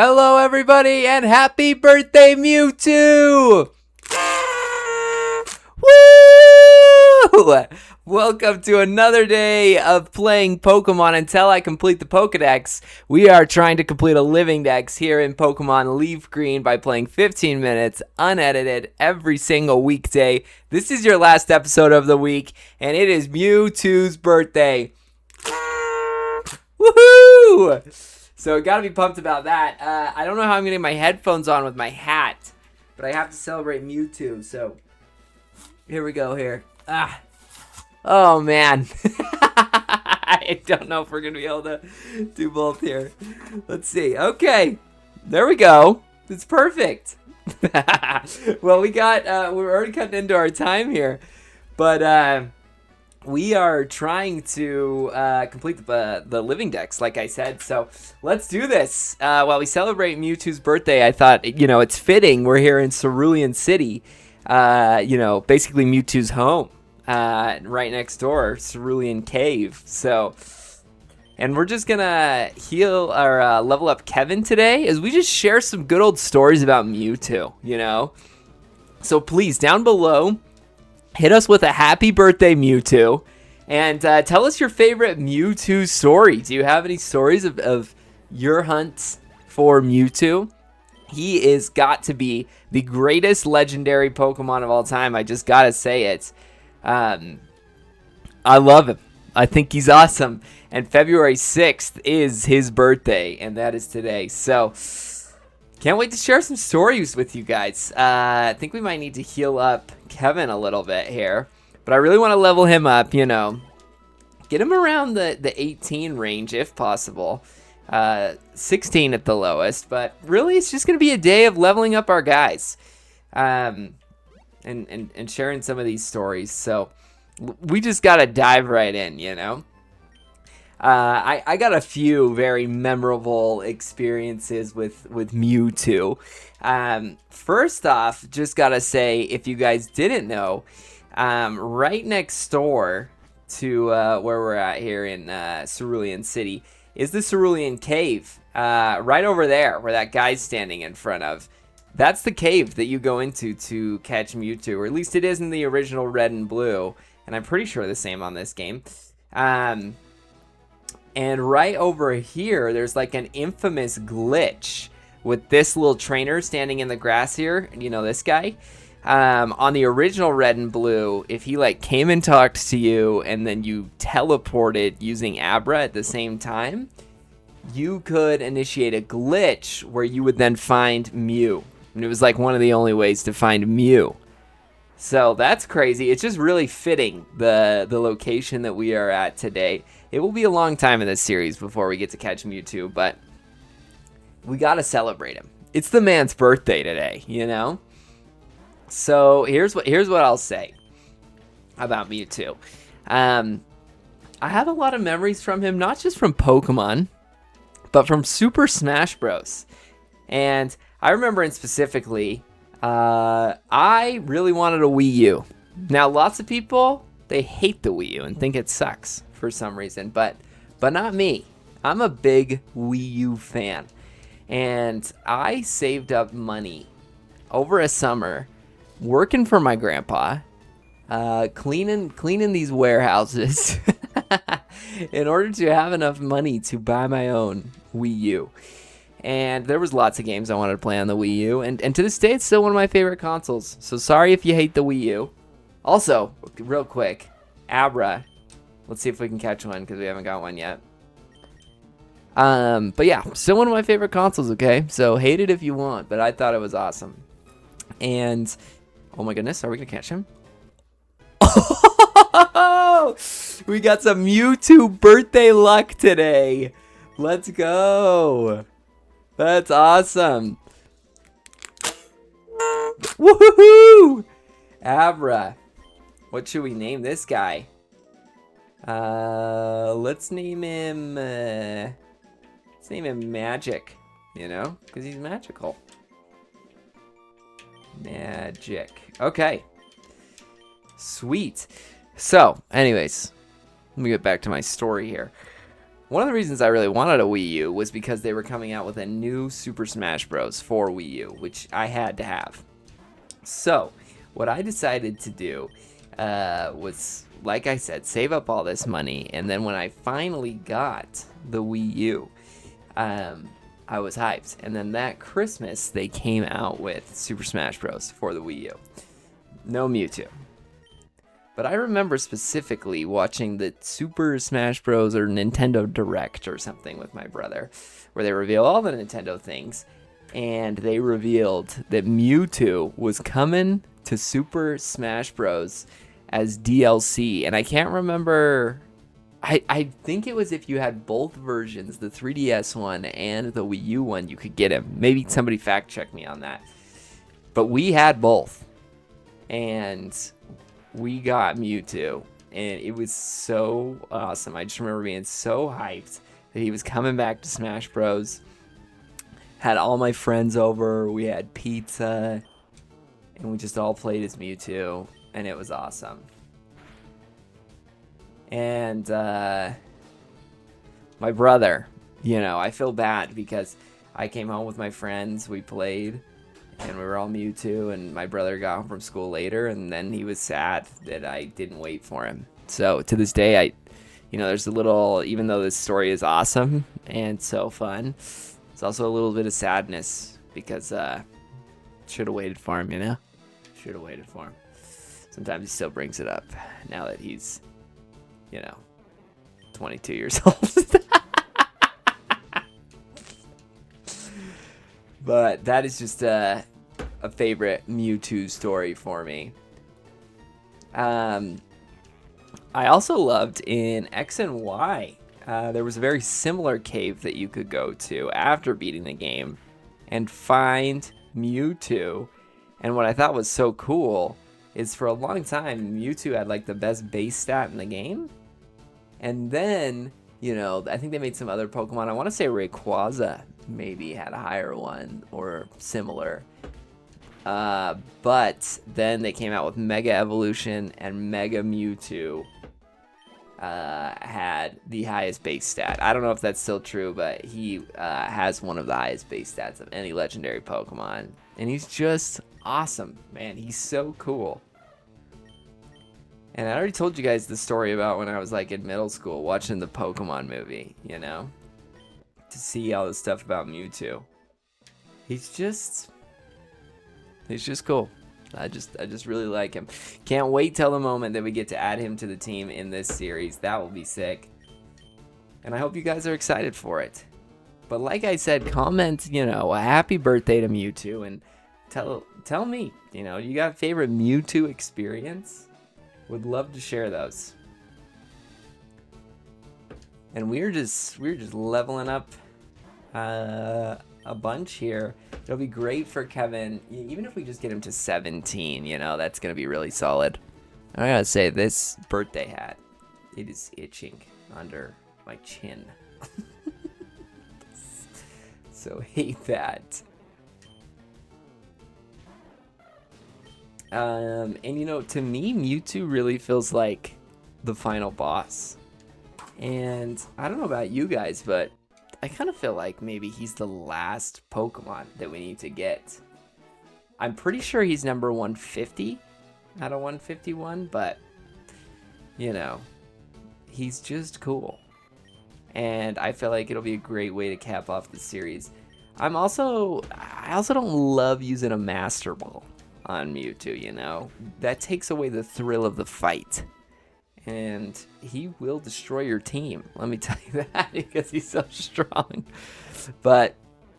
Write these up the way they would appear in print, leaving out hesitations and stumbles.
Hello, everybody, and happy birthday, Mewtwo! Woo! Welcome to another day of playing Pokemon until I complete the Pokédex. We are trying to complete a living dex here in Pokemon Leaf Green by playing 15 minutes, unedited, every single weekday. This is your last episode of the week, and it is Mewtwo's birthday. Woohoo! So gotta be pumped about that. I don't know how I'm getting my headphones on with my hat, but I have to celebrate Mewtwo, so here we go here. Oh man. I don't know if we're gonna be able to do both here. Let's see. Okay, there we go. It's perfect. Well, we're already cutting into our time here, but we are trying to complete the living dex, like I said. So let's do this. While we celebrate Mewtwo's birthday, I thought, it's fitting. We're here in Cerulean City, basically Mewtwo's home, right next door, Cerulean Cave. So, and we're just gonna heal or level up Kevin today as we just share some good old stories about Mewtwo, So please, down below, hit us with a happy birthday, Mewtwo, and tell us your favorite Mewtwo story. Do you have any stories of your hunts for Mewtwo? He is got to be the greatest legendary Pokemon of all time. I just gotta say it. I love him. I think he's awesome. And February 6th is his birthday, and that is today. So can't wait to share some stories with you guys. I think we might need to heal up Kevin a little bit here, but I really want to level him up, get him around the 18 range if possible, 16 at the lowest, but really it's just going to be a day of leveling up our guys, and sharing some of these stories. So we just got to dive right in, I got a few very memorable experiences with Mewtwo. First off, just gotta say, if you guys didn't know, right next door to where we're at here in Cerulean City is the Cerulean Cave. Right over there, where that guy's standing in front of. That's the cave that you go into to catch Mewtwo, or at least it is in the original Red and Blue, and I'm pretty sure the same on this game. And right over here, there's like an infamous glitch with this little trainer standing in the grass here. This guy. On the original Red and Blue, if he came and talked to you and then you teleported using Abra at the same time, you could initiate a glitch where you would then find Mew. And it was one of the only ways to find Mew. So that's crazy. It's just really fitting the location that we are at today. It will be a long time in this series before we get to catch Mewtwo, but we gotta celebrate him. It's the man's birthday today, So here's what I'll say about Mewtwo. I have a lot of memories from him, not just from Pokemon, but from Super Smash Bros. And I remember specifically, I really wanted a Wii U. Now, lots of people, they hate the Wii U and think it sucks for some reason, but not me. I'm a big Wii U fan, and I saved up money over a summer working for my grandpa, cleaning these warehouses in order to have enough money to buy my own Wii U. And there was lots of games I wanted to play on the Wii U, and to this day it's still one of my favorite consoles. So sorry if you hate the Wii U. Also, real quick, Abra. Let's see if we can catch one, because we haven't got one yet. But yeah, still one of my favorite consoles, okay? So hate it if you want, but I thought it was awesome. And, oh my goodness, are we going to catch him? Oh, we got some Mewtwo birthday luck today. Let's go. That's awesome. Woohoo! Abra. What should we name this guy? Let's name him Magic, because he's magical. Magic. Okay. Sweet. So, anyways, let me get back to my story here. One of the reasons I really wanted a Wii U was because they were coming out with a new Super Smash Bros. For Wii U, which I had to have. So, what I decided to do was, like I said, save up all this money, and then when I finally got the Wii U, I was hyped. And then that Christmas, they came out with Super Smash Bros. For the Wii U. No Mewtwo. But I remember specifically watching the Super Smash Bros. Or Nintendo Direct or something with my brother, where they reveal all the Nintendo things, and they revealed that Mewtwo was coming to Super Smash Bros. As DLC. And I can't remember... I think it was if you had both versions, the 3DS one and the Wii U one, you could get him. Maybe somebody fact check me on that. But we had both. And we got Mewtwo, and it was so awesome. I just remember being so hyped that he was coming back to Smash Bros. Had all my friends over, we had pizza, and we just all played as Mewtwo, and it was awesome. And my brother, I feel bad because I came home with my friends, we played, and we were all Mewtwo, and my brother got home from school later, and then he was sad that I didn't wait for him. So to this day, there's a little, even though this story is awesome and so fun, it's also a little bit of sadness because should have waited for him, Should have waited for him. Sometimes he still brings it up now that he's, 22 years old. But that is just a favorite Mewtwo story for me. I also loved in X and Y, there was a very similar cave that you could go to after beating the game and find Mewtwo. And what I thought was so cool is for a long time, Mewtwo had like the best base stat in the game. And then, I think they made some other Pokemon. I want to say Rayquaza maybe had a higher one or similar. But then they came out with Mega Evolution, and Mega Mewtwo had the highest base stat. I don't know if that's still true, but he has one of the highest base stats of any legendary Pokemon. And he's just awesome, man. He's so cool. And I already told you guys the story about when I was like in middle school watching the Pokemon movie, to see all the stuff about Mewtwo. He's just cool. I just really like him. Can't wait till the moment that we get to add him to the team in this series. That will be sick. And I hope you guys are excited for it. But like I said, comment, a happy birthday to Mewtwo, and tell me, you got a favorite Mewtwo experience? Would love to share those. And we're just leveling up a bunch here. It'll be great for Kevin, even if we just get him to 17, that's gonna be really solid. I gotta say, this birthday hat, it is itching under my chin. So hate that. And to me, Mewtwo really feels like the final boss. And I don't know about you guys, but I kind of feel like maybe he's the last Pokemon that we need to get. I'm pretty sure he's number 150 out of 151, but he's just cool. And I feel like it'll be a great way to cap off the series. I also don't love using a Master Ball on Mewtwo, that takes away the thrill of the fight, and he will destroy your team, let me tell you that, because he's so strong. But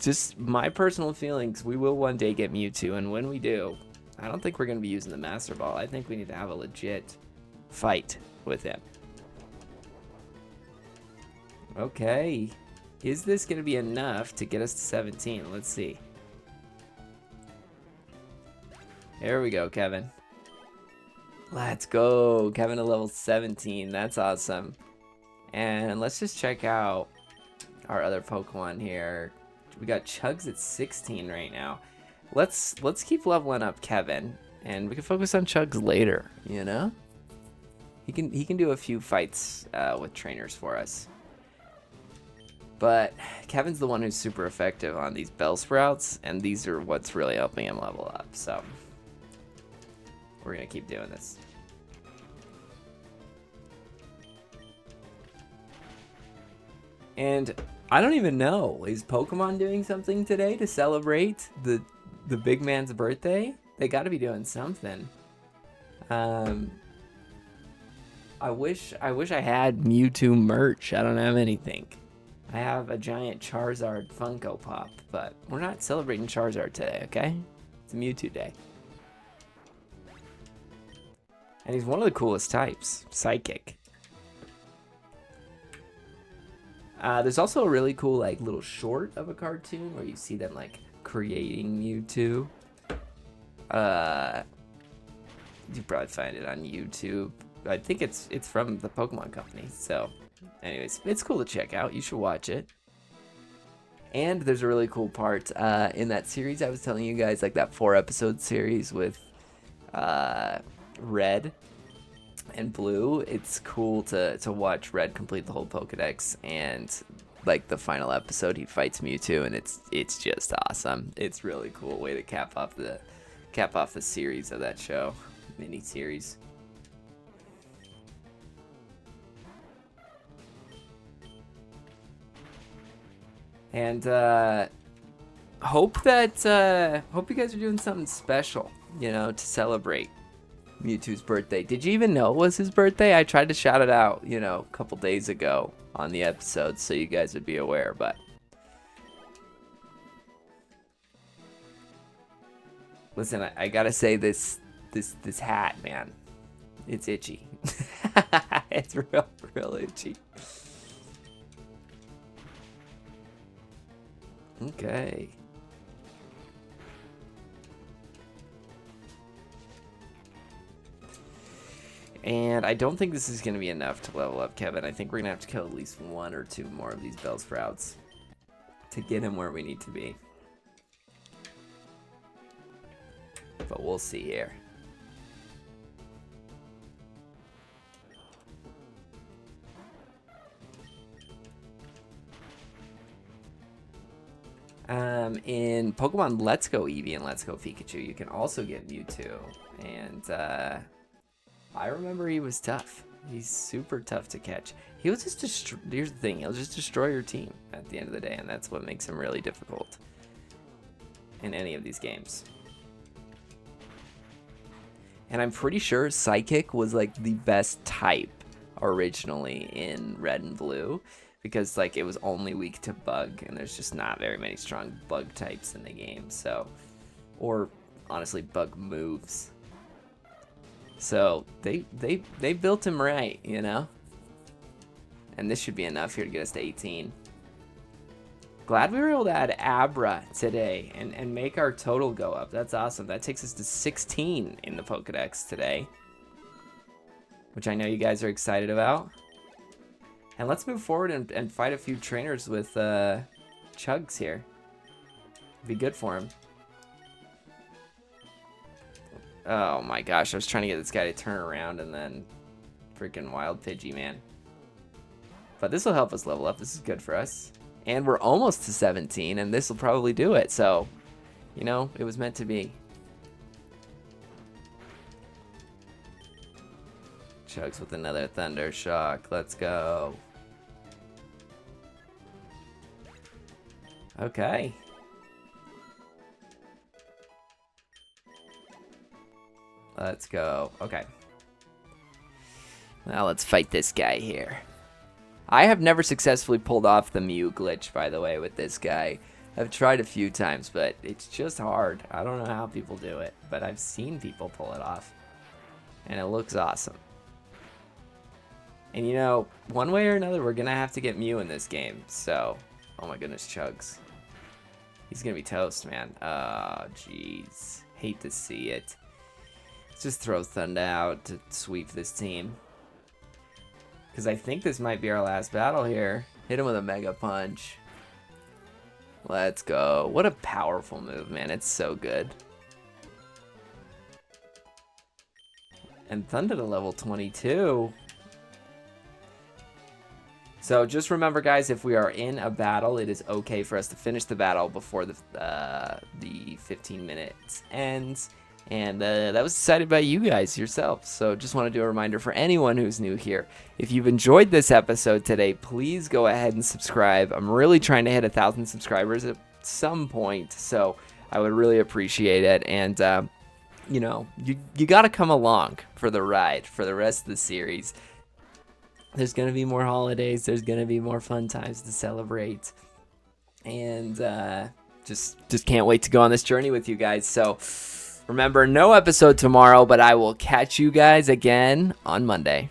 just my personal feelings, we will one day get Mewtwo, and when we do, I don't think we're going to be using the Master Ball. I think we need to have a legit fight with him. Okay, is this going to be enough to get us to 17? Let's see. There we go, Kevin. Let's go. Kevin to level 17. That's awesome. And let's just check out our other Pokemon here. We got Chugs at 16 right now. Let's keep leveling up Kevin, and we can focus on Chugs later, He can do a few fights with trainers for us. But Kevin's the one who's super effective on these Bellsprouts, and these are what's really helping him level up. So we're going to keep doing this. And I don't even know, is Pokemon doing something today to celebrate the big man's birthday? They got to be doing something. I wish I had Mewtwo merch. I don't have anything. I have a giant Charizard Funko Pop, but we're not celebrating Charizard today, okay? It's a Mewtwo day. And he's one of the coolest types, Psychic. There's also a really cool like little short of a cartoon where you see them like creating Mewtwo. You probably find it on YouTube. I think it's from the Pokemon Company. So, anyways, it's cool to check out. You should watch it. And there's a really cool part in that series I was telling you guys, like that 4-episode series with Red and Blue. It's cool to watch Red complete the whole Pokédex, and like the final episode he fights Mewtwo, and it's just awesome. It's really cool way to cap off the series of that show, mini series. And hope you guys are doing something special, you know, to celebrate Mewtwo's birthday. Did you even know it was his birthday? I tried to shout it out, you know, a couple days ago on the episode so you guys would be aware, but listen, I gotta say this hat, man, it's itchy. It's real itchy. Okay. And I don't think this is going to be enough to level up Kevin. I think we're going to have to kill at least 1 or 2 more of these Bellsprouts to get him where we need to be. But we'll see here. In Pokemon Let's Go Eevee and Let's Go Pikachu, you can also get Mewtwo. And I remember he was tough. He's super tough to catch. He'll just here's the thing, he'll just destroy your team at the end of the day, and that's what makes him really difficult in any of these games. And I'm pretty sure Psychic was like the best type originally in Red and Blue, because like it was only weak to Bug, and there's just not very many strong Bug types in the game. So, or honestly, Bug moves. So they built him right, you know. And this should be enough here to get us to 18. Glad we were able to add Abra today and make our total go up. That's awesome. That takes us to 16 in the Pokédex today, which I know you guys are excited about. And let's move forward and fight a few trainers with Chugs here. Be good for him. Oh my gosh, I was trying to get this guy to turn around and then freaking Wild Pidgey, man. But this will help us level up. This is good for us. And we're almost to 17, and this will probably do it. So, you know, it was meant to be. Chugs with another Thunder Shock. Let's go. Okay. Let's go. Okay. Now let's fight this guy here. I have never successfully pulled off the Mew glitch, by the way, with this guy. I've tried a few times, but it's just hard. I don't know how people do it, but I've seen people pull it off. And it looks awesome. And you know, one way or another, we're going to have to get Mew in this game. So, oh my goodness, Chugs. He's going to be toast, man. Oh, jeez. Hate to see it. Let's just throw Thunder out to sweep this team. Because I think this might be our last battle here. Hit him with a Mega Punch. Let's go. What a powerful move, man. It's so good. And Thunder to level 22. So just remember, guys, if we are in a battle, it is okay for us to finish the battle before the 15 minutes ends. And that was decided by you guys yourself. So just want to do a reminder for anyone who's new here. If you've enjoyed this episode today, please go ahead and subscribe. I'm really trying to hit 1,000 subscribers at some point, so I would really appreciate it. And, you know, you got to come along for the ride for the rest of the series. There's going to be more holidays. There's going to be more fun times to celebrate. And just can't wait to go on this journey with you guys. So remember, no episode tomorrow, but I will catch you guys again on Monday.